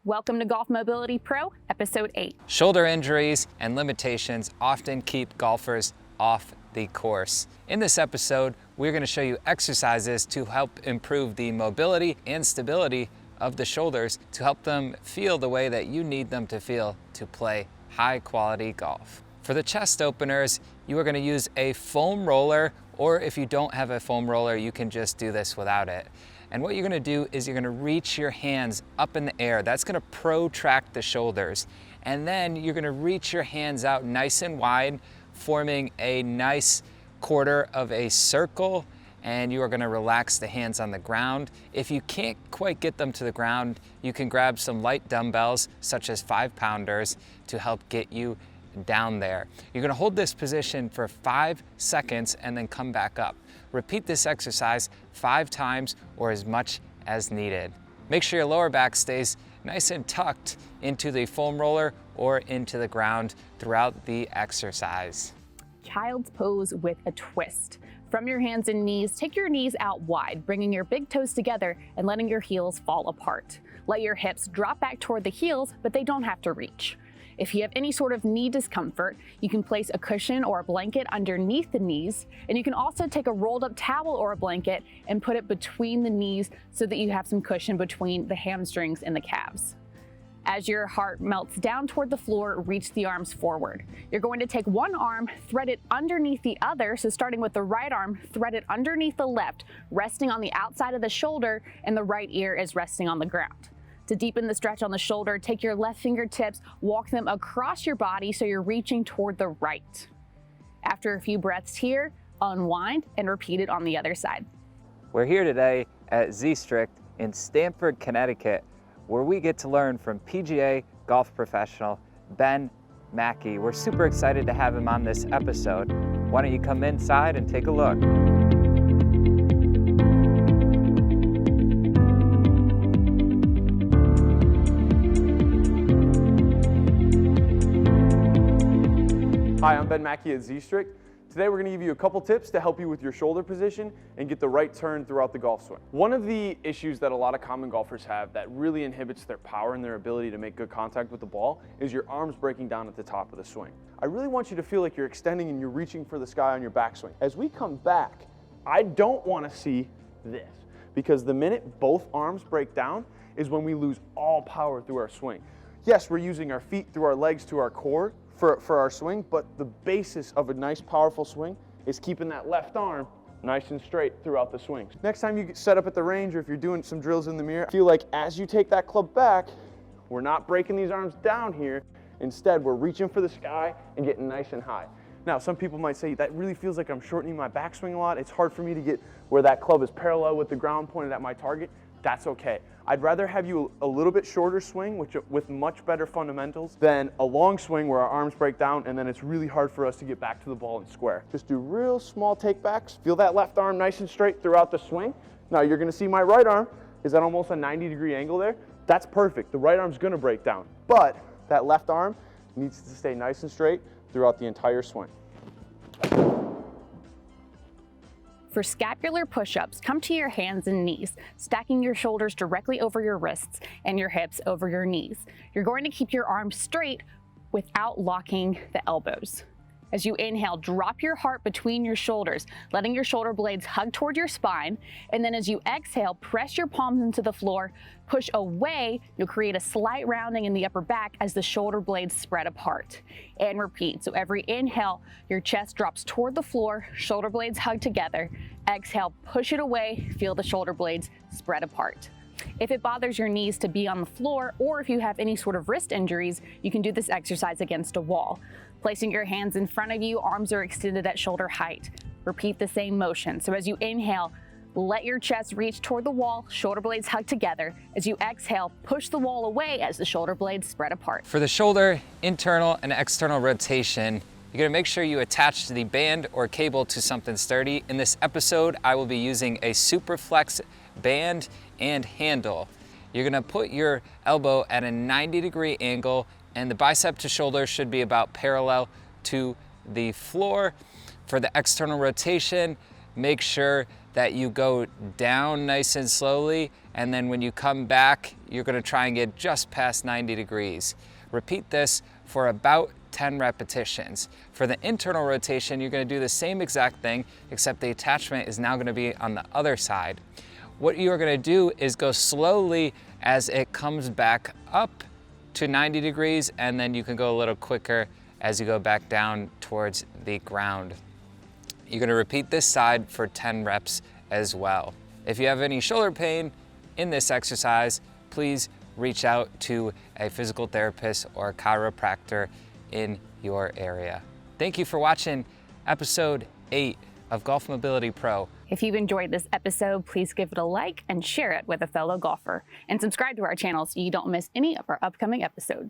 Welcome to Golf Mobility Pro, Episode 8. Shoulder injuries and limitations often keep golfers off the course. In this episode, we're going to show you exercises to help improve the mobility and stability of the shoulders to help them feel the way that you need them to feel to play high quality golf. For the chest openers, you are going to use a foam roller, or if you don't have a foam roller, you can just do this without it. And what you're gonna do is you're gonna reach your hands up in the air. That's gonna protract the shoulders. And then you're gonna reach your hands out nice and wide, forming a nice quarter of a circle, and you are gonna relax the hands on the ground. If you can't quite get them to the ground, you can grab some light dumbbells, such as 5-pounders, to help get you down there. You're gonna hold this position for 5 seconds and then come back up. Repeat this exercise 5 times or as much as needed. Make sure your lower back stays nice and tucked into the foam roller or into the ground throughout the exercise. Child's pose with a twist. From your hands and knees, take your knees out wide, bringing your big toes together and letting your heels fall apart. Let your hips drop back toward the heels, but they don't have to reach. If you have any sort of knee discomfort, you can place a cushion or a blanket underneath the knees, and you can also take a rolled up towel or a blanket and put it between the knees so that you have some cushion between the hamstrings and the calves. As your heart melts down toward the floor, reach the arms forward. You're going to take one arm, thread it underneath the other, so starting with the right arm, thread it underneath the left, resting on the outside of the shoulder, and the right ear is resting on the ground. To deepen the stretch on the shoulder, take your left fingertips, walk them across your body so you're reaching toward the right. After a few breaths here, unwind and repeat it on the other side. We're here today at ZSTRICT in Stamford, Connecticut, where we get to learn from PGA golf professional Ben Mackey. We're super excited to have him on this episode. Why don't you come inside and take a look? Hi, I'm Ben Mackey at ZSTRICT. Today we're going to give you a couple tips to help you with your shoulder position and get the right turn throughout the golf swing. One of the issues that a lot of common golfers have that really inhibits their power and their ability to make good contact with the ball is your arms breaking down at the top of the swing. I really want you to feel like you're extending and you're reaching for the sky on your backswing. As we come back, I don't want to see this, because the minute both arms break down is when we lose all power through our swing. Yes, we're using our feet through our legs to our core for our swing, but the basis of a nice powerful swing is keeping that left arm nice and straight throughout the swing. Next time you get set up at the range, or if you're doing some drills in the mirror, feel like as you take that club back, we're not breaking these arms down here. Instead, we're reaching for the sky and getting nice and high. Now, some people might say, that really feels like I'm shortening my backswing a lot. It's hard for me to get where that club is parallel with the ground pointed at my target. That's okay. I'd rather have you a little bit shorter swing with much better fundamentals than a long swing where our arms break down and then it's really hard for us to get back to the ball and square. Just do real small takebacks. Feel that left arm nice and straight throughout the swing. Now you're gonna see my right arm is at almost a 90-degree angle there. That's perfect. The right arm's gonna break down, but that left arm needs to stay nice and straight throughout the entire swing. For scapular push-ups, come to your hands and knees, stacking your shoulders directly over your wrists and your hips over your knees. You're going to keep your arms straight without locking the elbows. As you inhale, drop your heart between your shoulders, letting your shoulder blades hug toward your spine. And then as you exhale, press your palms into the floor, push away. You'll create a slight rounding in the upper back as the shoulder blades spread apart. And repeat. So every inhale, your chest drops toward the floor, shoulder blades hug together. Exhale, push it away, feel the shoulder blades spread apart. If it bothers your knees to be on the floor, or if you have any sort of wrist injuries, you can do this exercise against a wall. Placing your hands in front of you, arms are extended at shoulder height. Repeat the same motion. So as you inhale, let your chest reach toward the wall, shoulder blades hug together. As you exhale, push the wall away as the shoulder blades spread apart. For the shoulder internal and external rotation, you're gonna make sure you attach the band or cable to something sturdy. In this episode, I will be using a Superflex band and handle. You're gonna put your elbow at a 90-degree angle, and the bicep to shoulder should be about parallel to the floor. For the external rotation, make sure that you go down nice and slowly, and then when you come back, you're gonna try and get just past 90 degrees. Repeat this for about 10 repetitions. For the internal rotation, you're gonna do the same exact thing, except the attachment is now gonna be on the other side. What you're gonna do is go slowly as it comes back up to 90 degrees, and then you can go a little quicker as you go back down towards the ground. You're gonna repeat this side for 10 reps as well. If you have any shoulder pain in this exercise, please reach out to a physical therapist or a chiropractor in your area. Thank you for watching episode 8 of Golf Mobility Pro. If you've enjoyed this episode, please give it a like and share it with a fellow golfer. And subscribe to our channel so you don't miss any of our upcoming episodes.